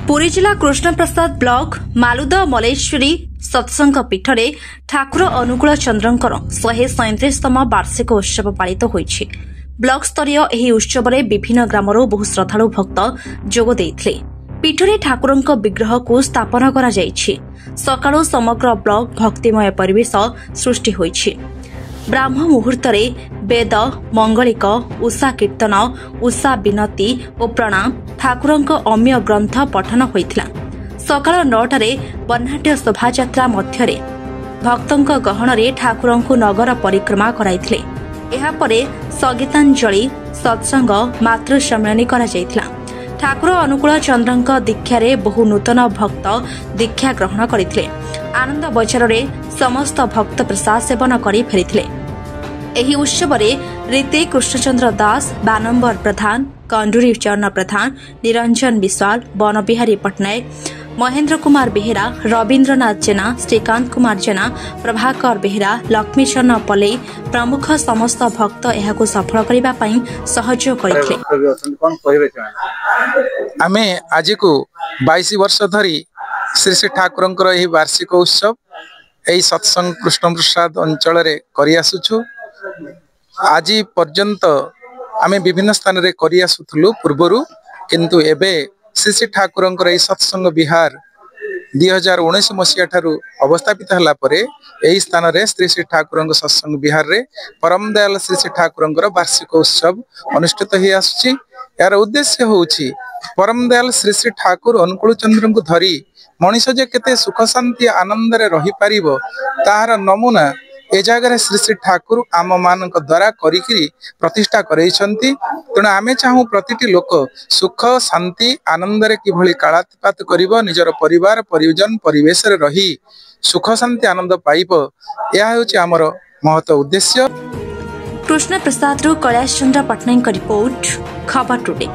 पुरी जिला कृष्णप्रसाद ब्लॉक मालुद मलेश्वरी सत्संग पीठ में ठाकुर अनुकूल चंद्रंकर 137तम वार्षिक उत्सव पालित होइछि। ब्लॉक स्तरीय एही उत्सव में विभिन्न ग्रामर बहु श्रद्धालु भक्त जोग देइथिले। पीठरे ठाकुरंक विग्रह को स्थापन करा जाइछि। सकाळु समग्र ब्लॉक भक्तिमय परिवेश सृष्टि होइछि। ब्राह्म मुहूर्त वेद मंगलिक उषा कीर्तन उषा विनती और प्रणाम ठाकुरंक अम्य ग्रंथ पठन होइथिला। सकाळ 9टारे बन्नाट्य शोभायात्रा मध्यरे भक्तंक गहणरे ठाकुरंकु नगर परिक्रमा कराइथिले। एहा परे संगीतांजलि सत्संग मातृ सम्मेलन करा जाइथिला। ठाकुर अनुकूल चंद्रंक दीक्षारे बहु नूतन भक्त दीक्षा ग्रहण करथिले। आनंद बजार रे समस्त भक्त प्रसाद सेवन करी फेरिथिले। एही उत्सव में रीति कृष्णचंद्र दास बानंबर प्रधान कंडूरी चरण प्रधान निरंजन विश्वाल बनबिहारी पट्टनायक महेन्द्र कुमार बेहेरा रवीन्द्रनाथ जेना श्रीकांत कुमार जेना प्रभाकर बेहेरा लक्ष्मीचरण पल्लई प्रमुख समस्त भक्त एहाकु सफल करिबा पई सहयोग करथिले। आमे आज को 22 वर्ष धरी श्री श्री ठाकुरंकर एही वार्षिक उत्सव एही सत्संग कृष्णप्रसाद अंचल रे करि आसुछु। आज पर्यंत आमे विभिन्न स्थान रे करि आसुथुलु पूर्वरु, किंतु एबे श्री श्री ठाकुरंकर एही सत्संग विहार 2019 मसीहा ठारू अवस्थापित हला परे एही स्थान रे श्री श्री ठाकुरंक सत्संग विहार रे परम दयाल श्री श्री ठाकुरंकर वार्षिक उत्सव अनुष्ठित होई आसुछि। यार उद्देश्य होउछि परम दयाल श्री श्री ठाकुर अनुकूल चंद्र को धरी मनीष जे केते सुख शांति आनंद रे रही पारिबो ताहार नमूना ए जगह श्री श्री ठाकुर आम मान द्वारा करिकी प्रतिष्ठा करैछंती। तेणु आमे चाहू प्रतिटी लोक सुख शांति आनंद रे किभली कालातिपात करिबो, निजर परिवार परिजन परिवेश रे रही सुख शांति आनंद पाइबो, या होछि हमर महत्व उद्देश्य। कृष्ण प्रसाद कैलाश चंद्र पट्टनायक रिपोर्ट खबर टुडे।